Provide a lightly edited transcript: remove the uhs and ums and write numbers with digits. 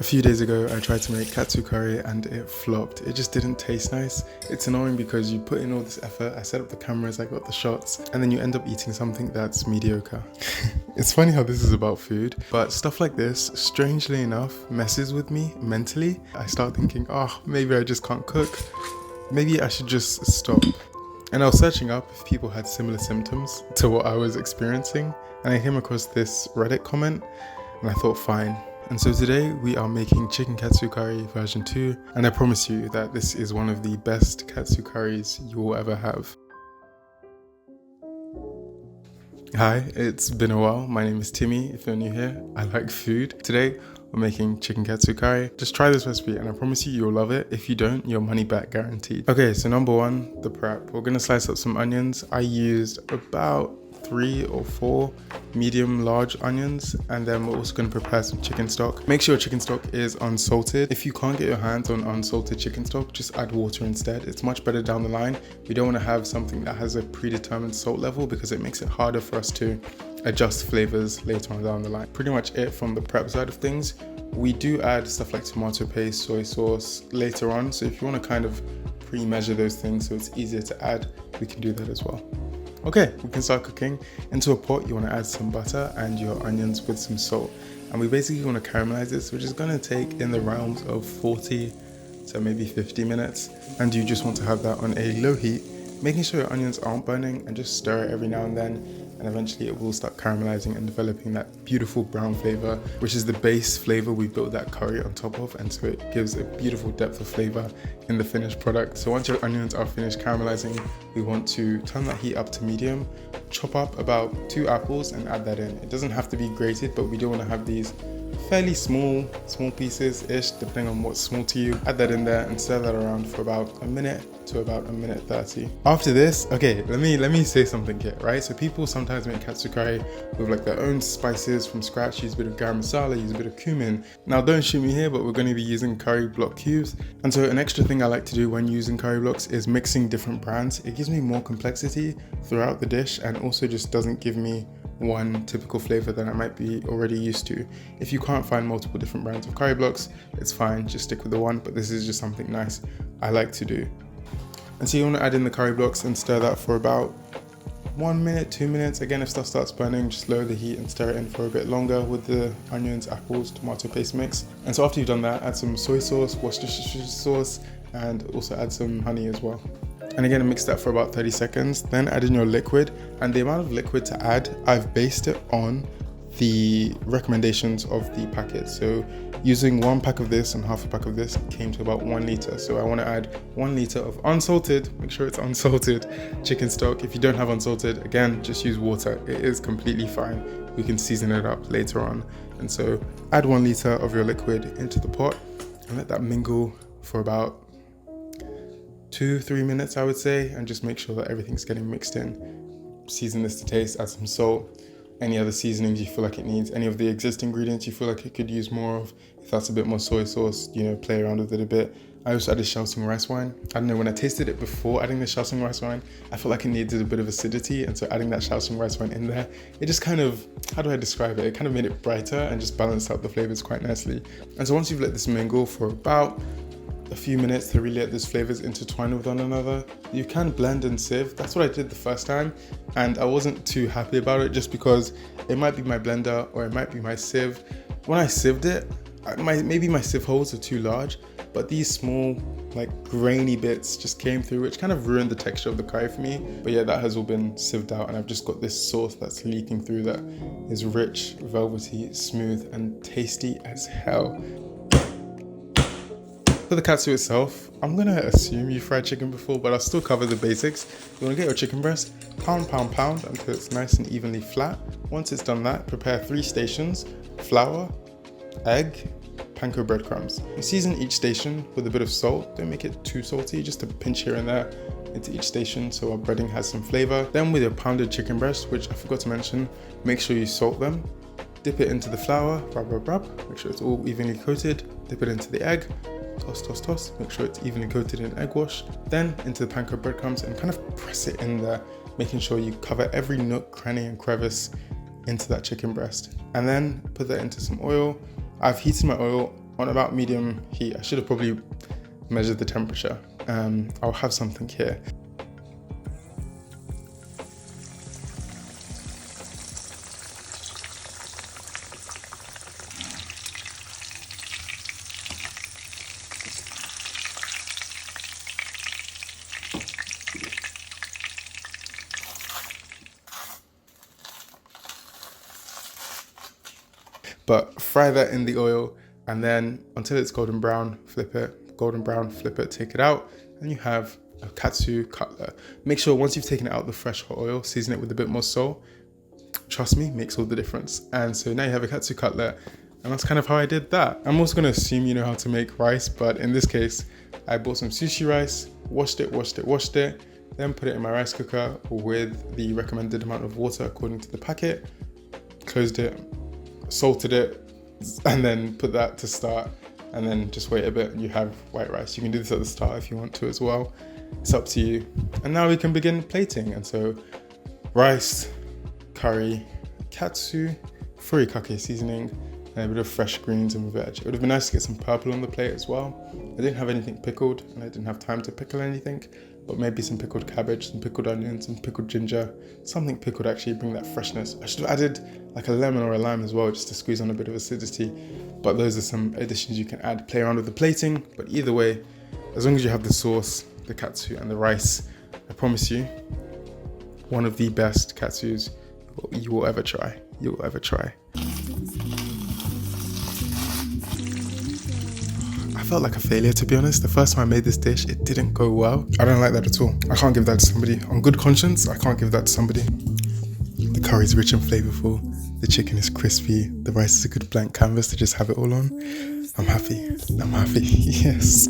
A few days ago, I tried to make katsu curry and it flopped. It just didn't taste nice. It's annoying because you put in all this effort, I set up the cameras, I got the shots, and then you end up eating something that's mediocre. It's funny how this is about food, but stuff like this, strangely enough, messes with me mentally. I start thinking, oh, maybe I just can't cook. Maybe I should just stop. And I was searching up if people had similar symptoms to what I was experiencing, and I came across this Reddit comment, and I thought, fine. And so today we are making chicken katsu curry version 2, and I promise you that this is one of the best katsu curries you will ever have. Hi, it's been a while. My name is Timmy. If you're new here, I like food. Today we're making chicken katsu curry. Just try this recipe and I promise you'll love it. If you don't, your money back guaranteed. Okay, so number one, the prep. We're gonna slice up some onions. I used about 3 or 4 medium large onions, and then we're also going to prepare some chicken stock. Make sure chicken stock is unsalted. If you can't get your hands on unsalted chicken stock, just add water instead. It's much better down the line. We don't want to have something that has a predetermined salt level because it makes it harder for us to adjust flavors later on down the line. Pretty much it from the prep side of things. We do add stuff like tomato paste, soy sauce later on, so if you want to kind of pre-measure those things so it's easier to add, we can do that as well. Okay, we can start cooking. Into a pot, you want to add some butter and your onions with some salt. And we basically want to caramelize this, which is going to take in the realms of 40 to maybe 50 minutes. And you just want to have that on a low heat, making sure your onions aren't burning, and just stir it every now and then. And eventually it will start caramelizing and developing that beautiful brown flavor, which is the base flavor we built that curry on top of. And so it gives a beautiful depth of flavor in the finished product. So once your onions are finished caramelizing, we want to turn that heat up to medium, chop up about 2 apples and add that in. It doesn't have to be grated, but we do want to have these fairly small pieces-ish, depending on what's small to you. Add that in there and stir that around for about a minute to about a minute 30. After this, okay, let me say something here, right? So people sometimes make katsu curry with like their own spices from scratch, use a bit of garam masala, use a bit of cumin. Now don't shoot me here, but we're going to be using curry block cubes. And so an extra thing I like to do when using curry blocks is mixing different brands. It gives me more complexity throughout the dish and also just doesn't give me one typical flavor that I might be already used to. If you can't find multiple different brands of curry blocks, it's fine, just stick with the one, but this is just something nice I like to do. And so you want to add in the curry blocks and stir that for about 1 minute, 2 minutes. Again, if stuff starts burning, just lower the heat and stir it in for a bit longer with the onions, apples, tomato paste mix. And so after you've done that, add some soy sauce, Worcestershire sauce, and also add some honey as well. And again, mix that for about 30 seconds, then add in your liquid. And the amount of liquid to add, I've based it on the recommendations of the packet. So using 1 pack of this and half a pack of this came to about 1 liter. So I want to add 1 liter of unsalted, make sure it's unsalted chicken stock. If you don't have unsalted, again, just use water. It is completely fine. We can season it up later on. And so add 1 liter of your liquid into the pot and let that mingle for about 2-3 minutes, I would say, and just make sure that everything's getting mixed in. Season this to taste, add some salt, any other seasonings you feel like it needs, any of the existing ingredients you feel like it could use more of. If that's a bit more soy sauce, play around with it a bit. I also added Shaoxing rice wine. I don't know, when I tasted it before adding the Shaoxing rice wine, I felt like it needed a bit of acidity, and so adding that Shaoxing rice wine in there, it just kind of, how do I describe it? It kind of made it brighter and just balanced out the flavors quite nicely. And so once you've let this mingle for about a few minutes to really let those flavors intertwine with one another, you can blend and sieve. That's what I did the first time, and I wasn't too happy about it just because it might be my blender or it might be my sieve. When I sieved it, maybe my sieve holes are too large, but these small like grainy bits just came through, which kind of ruined the texture of the curry for me. But yeah, that has all been sieved out, and I've just got this sauce that's leaking through that is rich, velvety, smooth, and tasty as hell. For the katsu itself, I'm gonna assume you fried chicken before, but I'll still cover the basics. You wanna get your chicken breast, pound until it's nice and evenly flat. Once it's done that, prepare 3 stations: flour, egg, panko breadcrumbs. You season each station with a bit of salt. Don't make it too salty, just a pinch here and there into each station so our breading has some flavor. Then with your pounded chicken breast, which I forgot to mention, make sure you salt them. Dip it into the flour, rub, make sure it's all evenly coated. Dip it into the egg, toss, make sure it's evenly coated in egg wash. Then into the panko breadcrumbs and kind of press it in there, making sure you cover every nook, cranny and crevice into that chicken breast. And then put that into some oil. I've heated my oil on about medium heat. I should have probably measured the temperature. I'll have something here. But fry that in the oil, and then until it's golden brown, flip it, golden brown, flip it, take it out, and you have a katsu cutlet. Make sure once you've taken it out the fresh hot oil, season it with a bit more salt. Trust me, makes all the difference. And so now you have a katsu cutlet, and that's kind of how I did that. I'm also gonna assume you know how to make rice, but in this case, I bought some sushi rice, washed it, then put it in my rice cooker with the recommended amount of water according to the packet, closed it, salted it, and then put that to start, and then just wait a bit and you have white rice. You can do this at the start if you want to as well. It's up to you. And now we can begin plating. And so rice, curry, katsu, furikake seasoning, and a bit of fresh greens and veg. It would have been nice to get some purple on the plate as well. I didn't have anything pickled and I didn't have time to pickle anything, but maybe some pickled cabbage, some pickled onions, some pickled ginger, something pickled actually bring that freshness. I should have added like a lemon or a lime as well, just to squeeze on a bit of acidity. But those are some additions you can add, play around with the plating. But either way, as long as you have the sauce, the katsu and the rice, I promise you, one of the best katsus you will ever try. You will ever try. I felt like a failure, to be honest. The first time I made this dish, it didn't go well. I don't like that at all. I can't give that to somebody. On good conscience, I can't give that to somebody. The curry is rich and flavorful. The chicken is crispy. The rice is a good blank canvas to just have it all on. I'm happy. Yes.